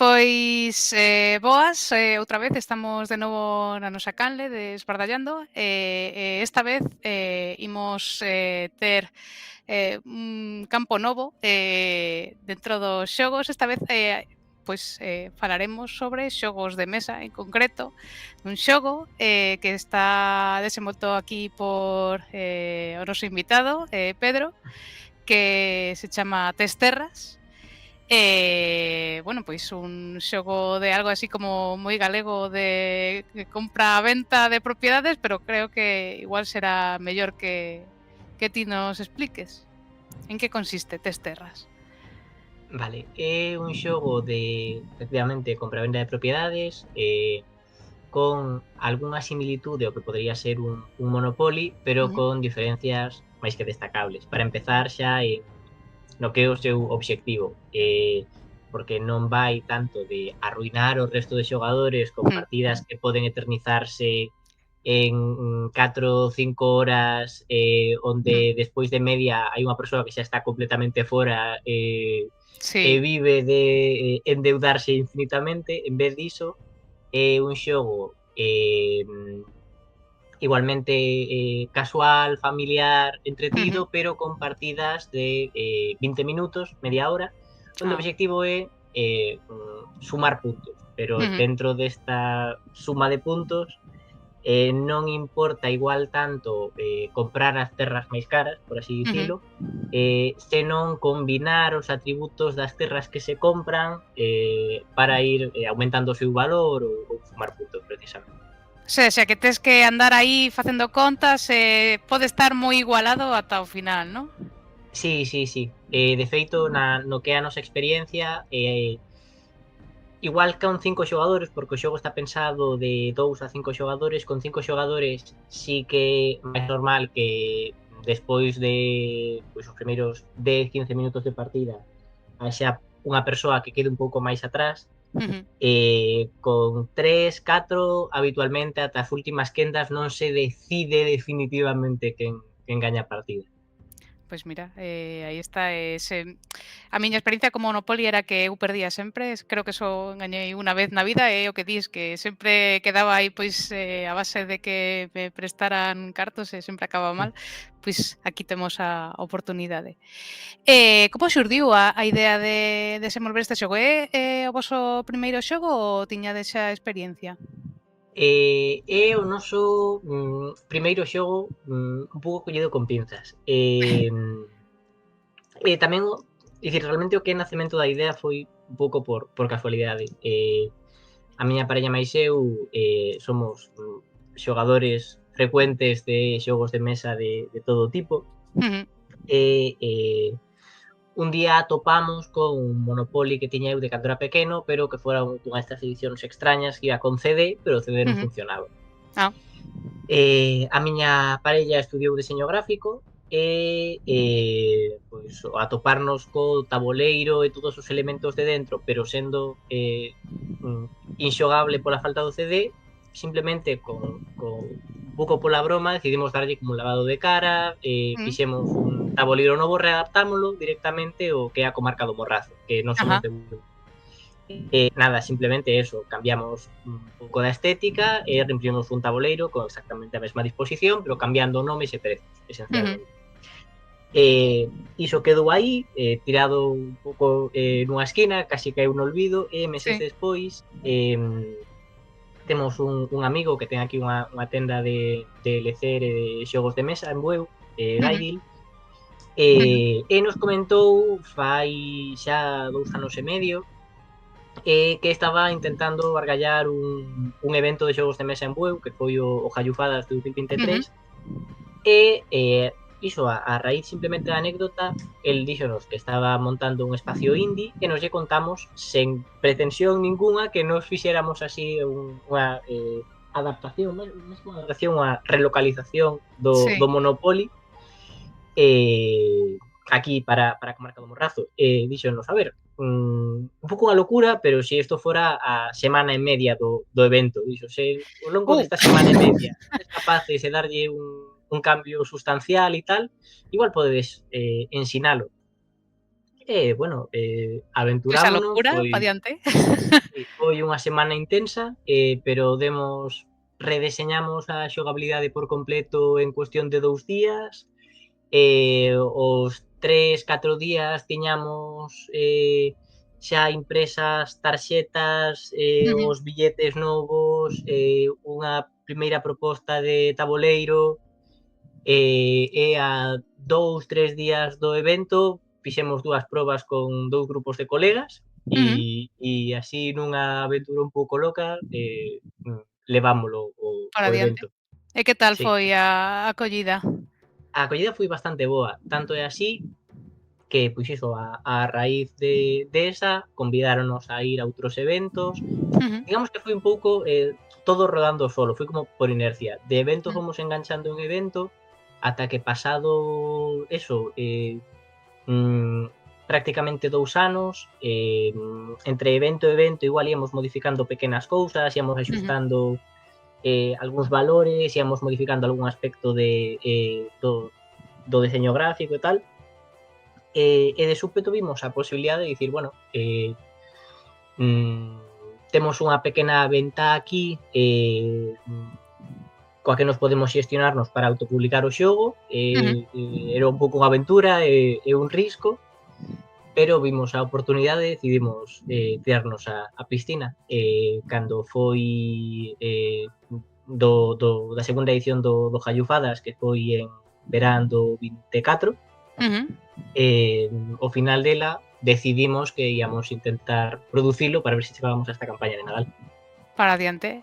Pois, boas, outra vez estamos de novo na nosa canle de Esbardallando esta vez imos ter un campo novo dentro dos xogos. Esta vez pois falaremos sobre xogos de mesa, en concreto un xogo que está desenvolto aquí por o noso invitado Pedro, que se chama Testerras. Bueno, pois un xogo de algo así como moi galego de compra-venta de propiedades, pero creo que igual será mellor que ti nos expliques. En que consiste Testerras? Vale, é un xogo de, efectivamente, compra-venda de propiedades, con algunha similitude ao que podría ser un Monopoly, pero Ujú. con diferencias máis que destacables. Para empezar xa no que é o seu obxectivo, porque non vai tanto de arruinar o resto de xogadores con Mm. partidas que poden eternizarse en 4 ou 5 horas, onde Mm. despois de media hai unha persoa que xa está completamente fora e Sí. vive de endeudarse infinitamente. En vez diso, é un xogo igualmente casual, familiar, Ujú. entretido, pero con partidas de 20 minutos, media hora, onde o Ah. obxectivo é sumar puntos, pero Ujú. dentro desta suma de puntos non importa igual tanto comprar as terras máis caras, por así Ujú. dicilo, senón combinar os atributos das terras que se compran para ir aumentando o seu valor ou sumar puntos, precisamente. Xa que tes que andar aí facendo contas pode estar moi igualado ata o final, non? Sí, sí, sí. De feito, no que é a nosa experiencia, igual con 5 xogadores, porque o xogo está pensado de 2 a 5 xogadores, con 5 xogadores sí que é máis normal que despois de pois, os primeiros 10, 15 minutos de partida haxa unha persoa que quede un pouco máis atrás. Ujú. Con 3, 4, habitualmente ata as últimas quendas non se decide definitivamente quen gaña a partida. Pois mira, aí está a miña experiencia con Monopoly era que eu perdía sempre, creo que só gañei unha vez na vida e o que dis que sempre quedaba aí pois a base de que me prestaran cartos e sempre acababa mal, pois aquí temos a oportunidade. Como xurdiu a idea de desenvolver este xogo? É o voso primeiro xogo ou tiñades xa experiencia? É o noso primeiro xogo un pouco collido con pinzas. Tamén, dicir, realmente o que é nacemento da idea foi un pouco por casualidade. A miña parella máis eu somos xogadores frecuentes de xogos de mesa de todo tipo Ujú. e un día atopamos con un Monopoly que tiña eu de cando era pequeno, pero que fora unha destas edicións extrañas que iba con CD, pero o CD non Ujú. funcionaba. Ah. A miña parella estudiou diseño gráfico pois ao atoparnos co taboleiro e todos os elementos de dentro, pero sendo mm, inxogable pola falta do CD, simplemente con un pouco pola broma decidimos darlle como un lavado de cara, Mm. fixemos un taboleiro novo, readaptámolo directamente ao que é a comarca do Morrazo, que non somos Ajá. de nada, simplemente eso, cambiamos un pouco da estética e reimprimimos un taboleiro con exactamente a mesma disposición, pero cambiando nomes e prezos, Ujú. esencialmente. Iso quedou aí, tirado un pouco nunha esquina, casi caeu no olvido, e meses Sí. despois temos un amigo que ten aquí unha tenda de lecer e de xogos de mesa en Bueu, Ujú. Gaidil, Ujú. e nos comentou fai xa 2 anos e medio que estaba intentando argallar un evento de xogos de mesa en Bueu, que foi o Gallufadas de 2023, Ujú. iso a raíz simplemente da anécdota, el díxonos que estaba montando un espacio indie e nos lle contamos sen pretensión ninguna que nos fixéramos así unha adaptación, máis que unha adaptación, unha relocalización do Sí. Monopoly aquí para a comarca do Morrazo. Díxonos, a ver, un pouco unha locura, pero se isto fora a semana e media do evento, dixo, se ao longo Uh. desta semana e media sodes capaces de darlle un cambio sustancial e tal, igual podedes ensinalo. bueno, Esa aventurámonos, locura pa diante. foi unha semana intensa, pero redeseñamos a xogabilidade por completo en cuestión de 2 días. Os 3, 4 días tiñamos xa impresas tarxetas, Ujú, os billetes novos, unha primeira proposta de taboleiro, e a 2, 3 días do evento fixemos 2 probas con 2 grupos de colegas ujú, e así nunha aventura un pouco loca, levámolo para o diante. evento. E que tal Sí. foi a acollida? A acollida foi bastante boa, tanto é así que, pois iso, a raíz de esa, convidáronos a ir a outros eventos. Ujú, Digamos que foi un pouco, todo rodando solo, foi como por inercia. De evento mm, fomos enganchando en evento, ata que pasado eso, mm, prácticamente 2 anos, entre evento e evento igual íamos modificando pequenas cousas, íamos ujú, axustando algúns valores, íamos modificando algún aspecto do deseño gráfico e tal. E de súpeto vimos a posibilidade de dicir, bueno, mm, temos unha pequena ventá aquí coa que nos podemos xestionarnos para autopublicar o xogo. ujú. Era un pouco unha aventura e un risco, pero vimos a oportunidade e decidimos tirarnos a piscina. Cando foi da segunda edición do Jallufadas, que foi en verán do 24, Ujú, ao final dela decidimos que íamos intentar producilo para ver se chegábamos a esta campaña de Nadal. para adiante.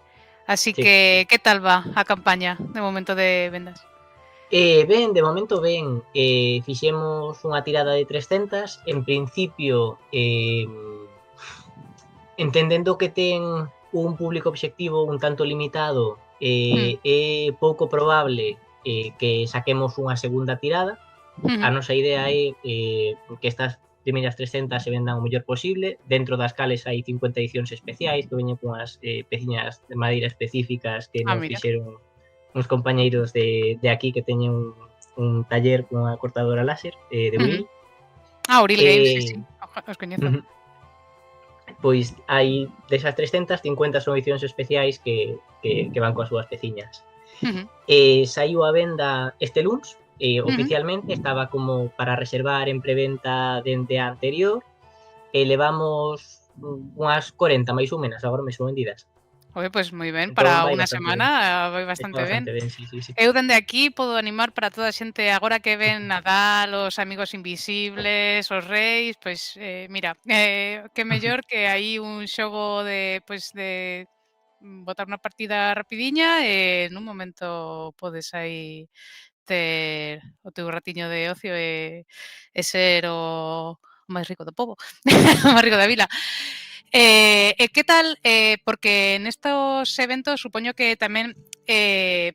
Así Sí. que, que tal va a campaña de momento de vendas? Ben, de momento ben, fixemos unha tirada de 300, en principio, entendendo que ten un público obxectivo un tanto limitado, Mm, é pouco probable que saquemos unha segunda tirada. A ujú, nosa idea é que estas primeiras 300 se vendan o mellor posible, dentro das cales hai 50 edicións especiais que veñen cunhas peciñas de madeira específicas que ah, nos mira. fixeron uns compañeiros de aquí que teñen un taller cunha cortadora láser de Ujú. Uril. Ah, Auril Games, sí, Eh, sí, os coñezo. Pois hai desas 300, 50 son edicións especiais que van coas súas peciñas. Ujú, Saíu a venda este luns, ujú. oficialmente, estaba como para reservar en preventa dende a anterior, e levamos unhas 40 máis ou menos agora mesmo vendidas. Oye, pois moi ben, Entón para vai unha bastante ben. semana vai Está bastante ben. bastante ben, sí, sí, sí. Eu dende aquí podo animar para toda a xente agora que ven Nadal, os Amigos Invisibles, os Reis, pois, mira, que mellor que aí un xogo de, pois, de botar unha partida rapidiña e nun momento podes aí ter o teu ratiño de ocio e ser o máis rico do pobo, o máis rico da vila. E que tal, porque nestos eventos supoño que tamén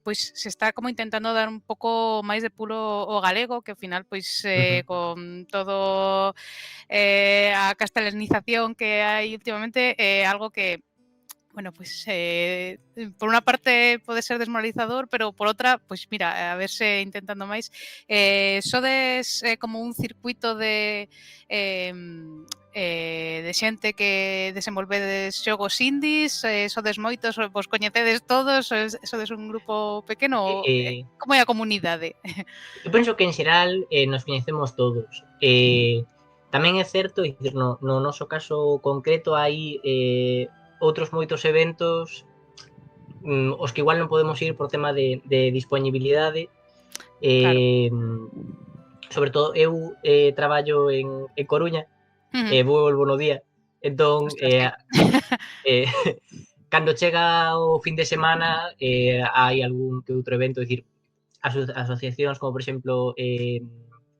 pois se está como intentando dar un pouco máis de pulo ao galego, que ao final, pois, Ujú. con todo a castelanización que hai últimamente, algo que bueno, pues por una parte pode ser desmoralizador, pero por outra, pois mira, a verse intentando máis. Sodes como un circuito de xente que desenvolvedes xogos indies, sodes moitos, vos coñecedes todos, sodes un grupo pequeno, Eh, como é a comunidade? eu penso que en xeral nos coñecemos todos. Tamén é certo, é dicir, no noso caso concreto hai outros moitos eventos os que igual non podemos ir por tema de disponibilidade. Claro. Eh, Sobre todo, eu traballo en Coruña Ujú. e vou e volvo no día. Entón, Ostras, sí. eh, cando chega o fin de semana, hai algún que outro evento, é dicir, asociacións como, por exemplo,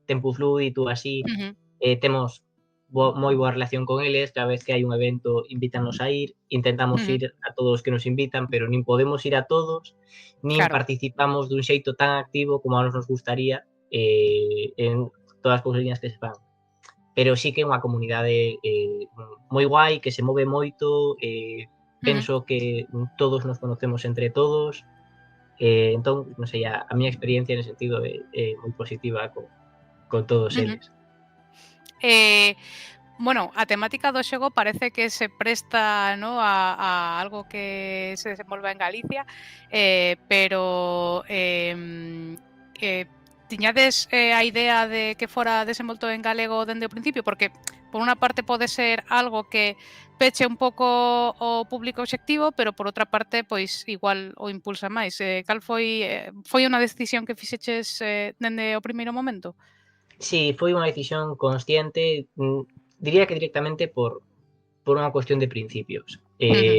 Tempus Fluid ou así, Ujú. temos moi boa relación con eles, cada vez que hai un evento invítanos a ir, intentamos Ujú. ir a todos os que nos invitan, pero nin podemos ir a todos, nin Claro. participamos dun xeito tan activo como a nos gustaría en todas as cousiñas que se fan. Pero sí que é unha comunidade moi guai, que se move moito, Ujú. penso que todos nos conocemos entre todos, entón, non sei, a miña experiencia nese sentido é moi positiva con todos Ujú. eles. Bueno, a temática do xogo parece que se presta, ¿no?, a algo que se desenvolva en Galicia, pero tiñades a idea de que fora desenvolto en galego dende o principio? Porque, por unha parte, pode ser algo que peche un pouco o público obxectivo, pero por outra parte, pois igual o impulsa máis. Cal foi unha decisión que fixeches dende o primeiro momento? Sí, foi unha decisión consciente, diría que directamente por unha cuestión de principios. Ujú.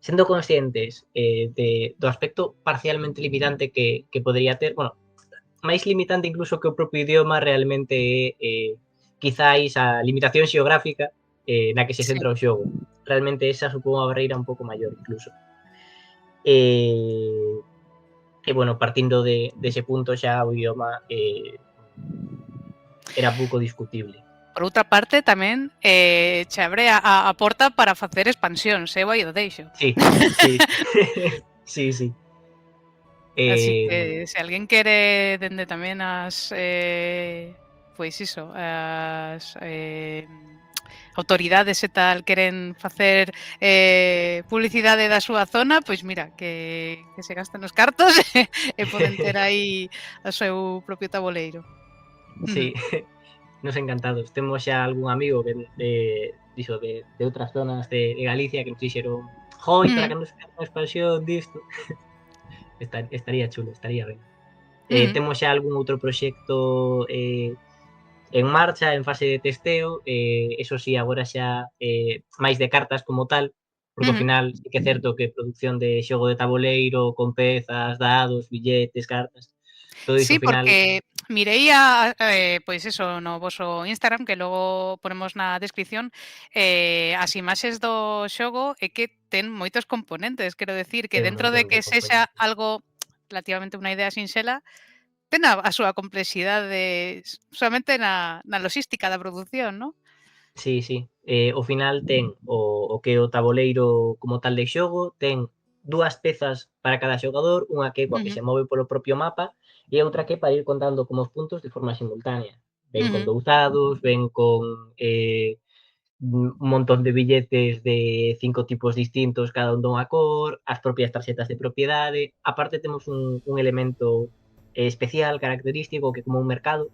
Sendo conscientes do aspecto parcialmente limitante que podería ter, bueno, máis limitante incluso que o propio idioma realmente é quizáis a limitación xeográfica na que se Sí. centra o xogo. Realmente esa supón unha barreira un pouco maior incluso. E, e bueno, partindo dese punto xa o idioma era pouco discutible. Por outra parte, tamén che abre a porta para facer expansións, eu aí o deixo. Sí, sí, sí, sí. Así Eh, que se alguén quere dende tamén pois iso, as autoridades e tal queren facer publicidade da súa zona, pois mira, que se gasten os cartos e poden ter aí o seu propio taboleiro. sí, nos encantados. Temos xa algún amigo que diso, de outras zonas de Galicia que nos dixeron: "Joi, para Ujú, cando sacar unha expansión disto?" Estaría chulo, estaría ben. ujú, Temos xa algún outro proxecto en marcha, en fase de testeo, eso sí, agora xa máis de cartas como tal, porque ao ujú. final sí que é certo que produción de xogo de taboleiro, con pezas, dados, billetes, cartas, todo iso Sí, ao final porque mirei pois eso, no voso Instagram, que logo ponemos na descripción, as imaxes do xogo é que ten moitos componentes, quero decir que ten un dentro de montón de que sexa componentes. algo relativamente unha idea sinxela, ten a súa complexidade solamente na logística da produción, ¿no? Sí, sí. Ao final ten o que é o taboleiro como tal de xogo, ten 2 pezas para cada xogador, unha que é coa que Ujú, se move polo propio mapa e outra que é para ir contando como os puntos de forma simultánea. Ven con ujú, 2 dados, ven con un montón de billetes de 5 tipos distintos, cada un dunha cor, as propias tarxetas de propiedade. Aparte temos un elemento especial, característico, que é como un mercado,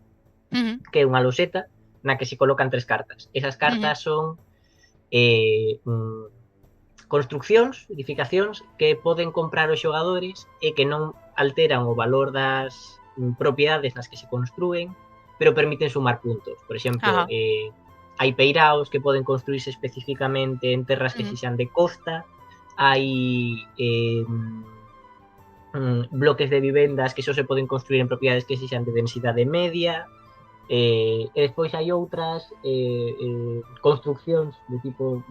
ujú, que é unha loseta na que se colocan 3 cartas. Esas ujú, cartas son construccións, edificacións que poden comprar os xogadores e que non alteran o valor das propiedades nas que se construen, pero permiten sumar puntos. Por exemplo, ajá, hai peiraos que poden construirse especificamente en terras que ujú, sexan de costa, hai bloques de vivendas que só se poden construir en propiedades que sexan de densidade media, e despois hai outras construccións de tipo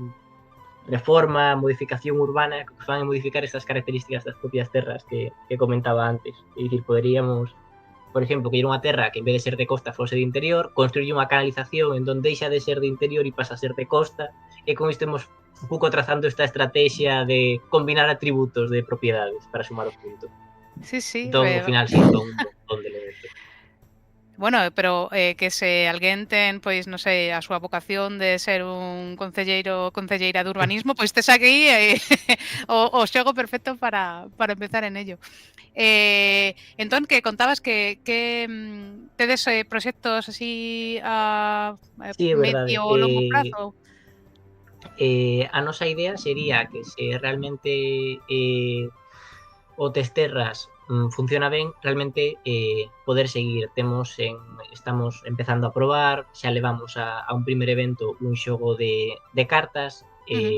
reforma, modificación urbana que van a modificar estas características das propias terras que comentaba antes. É dicir, poderíamos, por exemplo, que ir unha terra que en vez de ser de costa fose de interior, construir unha canalización en donde deixa de ser de interior e pasa a ser de costa, e con isto temos un pouco trazando esta estrategia de combinar atributos de propiedades para sumar os puntos. sí, sí, Entón, ao final, sí, son un montón de elementos. bueno, pero que se alguén ten, pois, non sei, a súa vocación de ser un concelleira de urbanismo, pois tes aquí o xogo perfecto para empezar en ello. Entón, que contabas que tedes proxectos así a Sí, é verdade. medio ou longo prazo? A nosa idea sería que se realmente o Testerras funciona ben, realmente poder seguir. Estamos empezando a probar, xa levamos a un primer evento un xogo de cartas Ujú,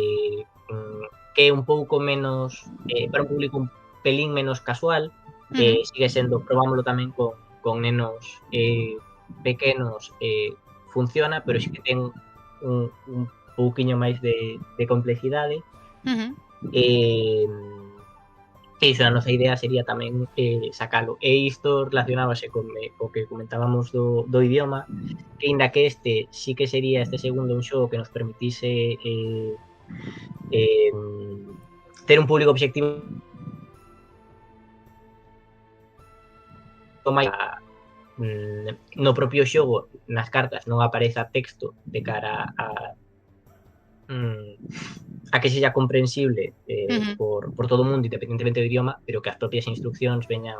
que é un pouco menos, para un público un pelín menos casual, ujú, sigue sendo, probámoslo tamén con nenos pequenos, funciona, pero sí que ten un pouquiño máis de complexidade. ujú. Eh, E iso, a nosa idea sería tamén sacalo. E isto relacionábase co que comentábamos do idioma, que aínda que este sí que sería este segundo un xogo que nos permitise eh, ter un público obxectivo máis no propio xogo, nas cartas, non apareza texto de cara a que sexa comprensible por todo o mundo, independentemente do idioma, pero que as propias instruccións veñan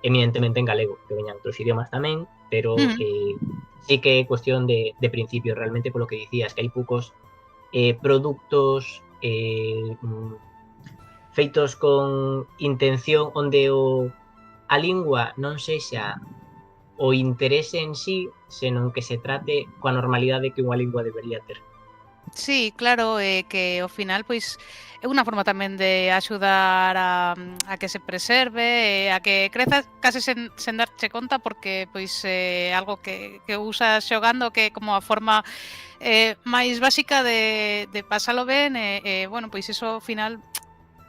eminentemente en galego, que veñan outros idiomas tamén, pero sí que é cuestión de principio, realmente, polo que dicías, que hai poucos produtos feitos con intención onde a lingua non sexa o interese en sí, senón que se trate coa normalidade que unha lingua debería ter. Sí, claro, que ao final pois é unha forma tamén de axudar a que se preserve, a que creza case sen darche conta porque pois algo que usas xogando que é como a forma máis básica de pasalo ben bueno, pois iso ao final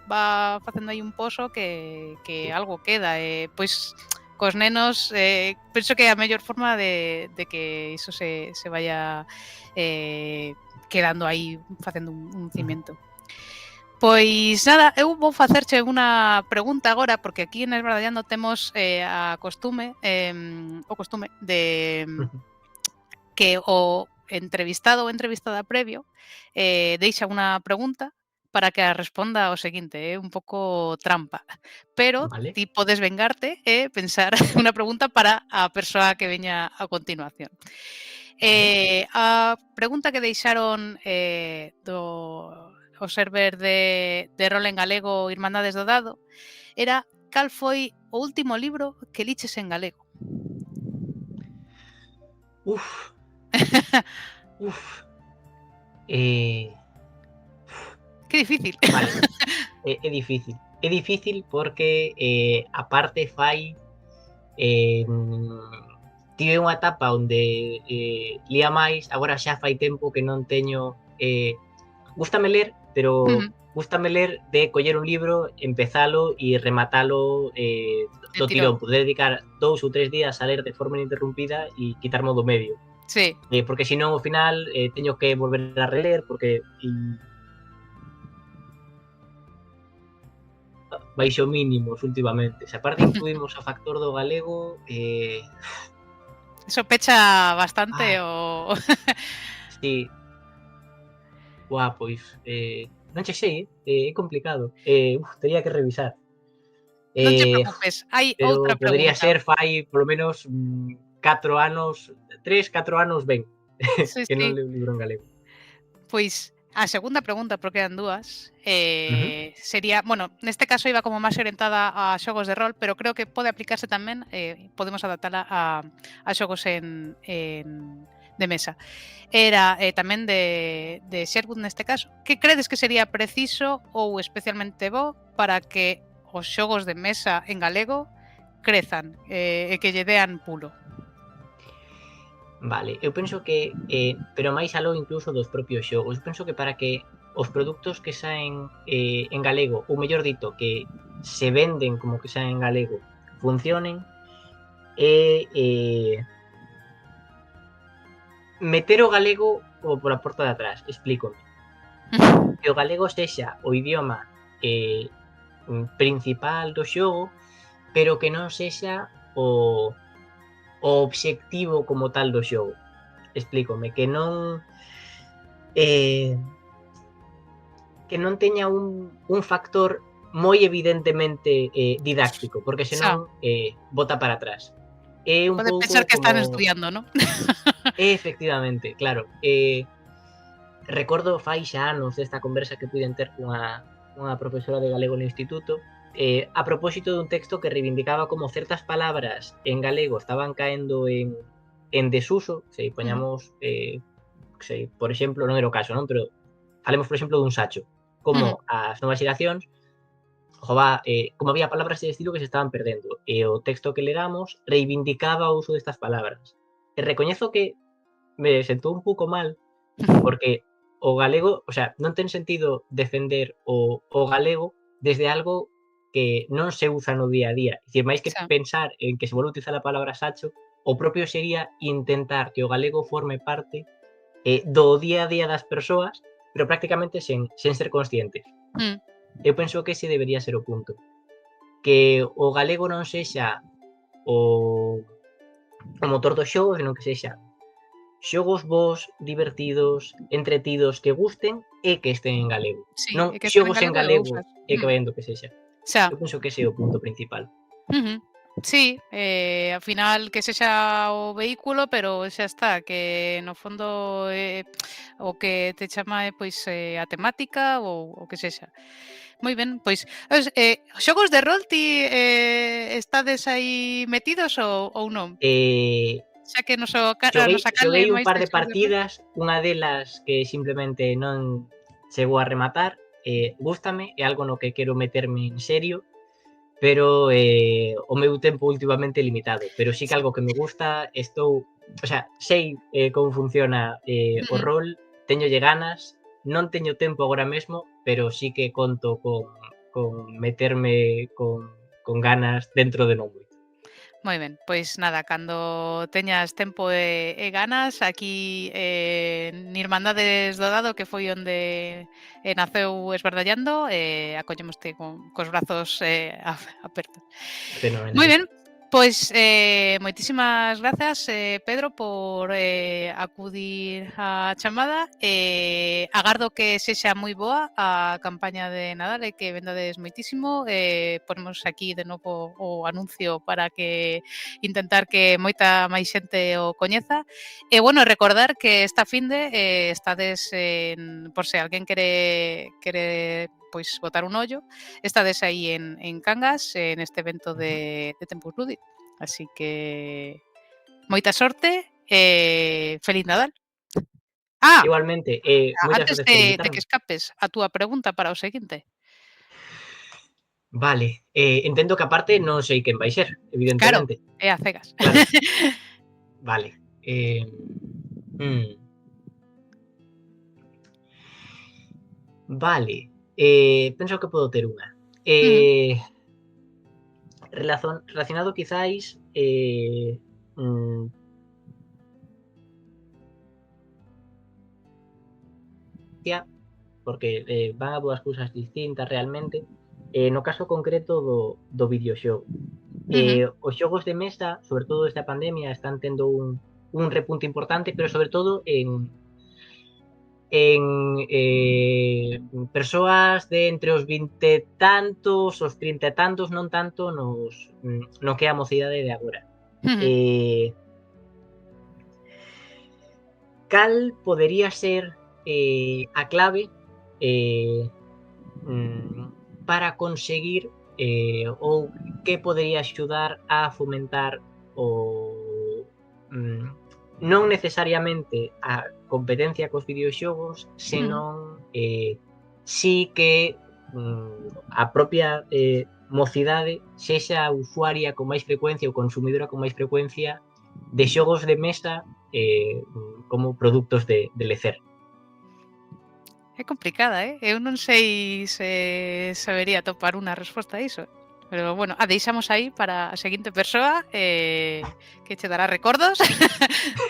va facendo aí un pozo que algo queda pois cos nenos penso que é a mellor forma de que iso se vaya quedando aí facendo un cimiento. Pois nada, eu vou facerche unha pregunta agora, porque aquí en Esbardallando temos o costume de que o entrevistado ou entrevistada previo deixa unha pregunta para que a responda o seguinte, é un pouco trampa, pero Vale. ti podes vengarte e pensar unha pregunta para a persoa que veña a continuación. Vale. A pregunta que deixaron o server de rol en galego Irmandades do Dado era cal foi o último libro que liches en galego? Uf. Uf. Eh, Que difícil. vale, é difícil. É difícil porque aparte fai tive unha etapa onde lía máis, agora xa fai tempo que non teño gústame ler, pero gústame ler de coller un libro, empezalo e rematalo De do tirón. tirón, poder dedicar 2 ou 3 días a ler de forma ininterrumpida e quitarme do medio. Sí. Porque senón ao final teño que volver a reler porque baixo mínimos últimamente. Se aparte incluímos o factor do galego Eso pecha bastante ai, o sí. Buah, pois non che sei, é complicado. Tería que revisar. non te Eh, preocupes, hai pero outra podería pregunta. ser fai polo menos 4 anos, 3, 4 anos ben, Sí, que non sí. leo un libro en galego. Pois a segunda pregunta, porque eran dúas, Ujú. sería, bueno, neste caso iba como máis orientada a xogos de rol, pero creo que pode aplicarse tamén, podemos adaptala a xogos de mesa. Era tamén de Sherwood neste caso. Que credes que sería preciso ou especialmente bo para que os xogos de mesa en galego crezan e que lle dean pulo? Vale, eu penso que, pero máis aló incluso dos propios xogos, penso que para que os produtos que saen en galego, ou mellor dito, que se venden como que saen en galego, funcionen, é meter o galego como pola porta de atrás, explícome. Que o galego sexa o idioma principal do xogo, pero que non sexa o obxectivo como tal do xogo. Explícome, eh, que non teña un factor moi evidentemente didáctico, porque senón Xa, bota para atrás. É un poden pouco pensar que están como estudiando, ¿no? efectivamente, claro. Recordo fai xa anos desta conversa que puiden ter cunha profesora de galego no instituto, a propósito dun texto que reivindicaba como certas palabras en galego estaban caendo en desuso, sei, Ujú, poñamos, sei, por exemplo, non era o caso, non, pero falemos, por exemplo, dun sacho, como ujú. as novas xeracións, jova, como había palabras de estilo que se estaban perdendo, e o texto que leramos reivindicaba o uso destas palabras. E recoñezo que me sentou un pouco mal, porque o galego, o sea, non ten sentido defender o galego desde algo que non se usa no día a día. É dicir, máis que Xa. pensar en que se volve a utilizar a palabra sacho, o propio sería intentar que o galego forme parte do día a día das persoas, pero prácticamente sen ser conscientes. Mm. Eu penso que ese debería ser o punto. Que o galego non sexa o o motor do xogo, senón que sexa xogos bons, divertidos, entretidos, que gusten e que estén en galego. Sí, Non e que estén en xogos en galego e galego ousas. e que vayan do que sexa. Xa. Eu penso que ese é o punto principal. Ujú. Sí, ao final que sexa o vehículo, pero xa está, que no fondo o que te chama é pois a temática ou o que sexa. Moi ben, pois xogos de rol ti estades aí metidos ou non? Xa que a nosa canle Xoguei é un máis par de de xogos de rol. partidas, unha delas que simplemente non chegou a rematar, gústame, é algo no que quero meterme en serio, pero o meu tempo últimamente é limitado, pero sí que Sí. algo que me gusta, estou, o sea, sei como funciona o Ujú. rol, teñolle ganas, non teño tempo agora mesmo, pero sí que conto con meterme con ganas dentro de non moito. Moi ben, pois nada, cando teñas tempo e ganas, aquí en Irmandades do Dado, que foi onde naceu Esbardallando, acollémoste cos brazos apertos. Moi Fenomenal. ben, pois moitísimas grazas, Pedro, por acudir á chamada. Agardo que sexa moi boa a campaña de Nadal e que vendades moitísimo. Ponemos aquí de novo o anuncio para que intentar que moita máis xente o coñeza. E bueno, recordar que esta finde estades por se alguén quere pois botar un ollo, estades aí en Cangas, neste evento Ujú. de Tempus Lúdic. Así que moita sorte e feliz Nadal. Ah, Igualmente, moitas antes grazas por de que invitarme. escapes, a túa pregunta para o seguinte. Vale, entendo que aparte non sei quen vai ser, Claro, evidentemente. é a cegas. Claro, vale. Mm, vale, penso que podo ter unha. Ujú, Relacionado quizáis mm, porque van a dúas cousas distintas realmente. No caso concreto do videoxogo. ujú, Os xogos de mesa, sobre todo esta pandemia, están tendo un repunte importante, pero sobre todo en persoas de entre os 20 e tantos, os 30 e tantos, non tanto no que é a mocidade de agora. ujú. Eh, cal podería ser a clave eh, para conseguir ou que podería axudar a fomentar o mm, non necesariamente a competencia cos videoxogos, Ujú. senón sí que a propia mocidade sexa usuaria con máis frecuencia ou consumidora con máis frecuencia de xogos de mesa como produtos de lecer. É complicada, Eu non sei se sabería topar unha resposta a iso. Pero bueno, a deixamos aí para a seguinte persoa que che dará recordos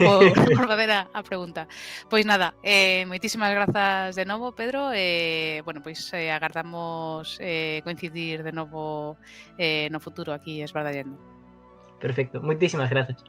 por facer a pregunta. Pois nada, moitísimas grazas de novo, Pedro, bueno, pois agardamos coincidir de novo no futuro aquí esbardallando. Perfecto, moitísimas grazas.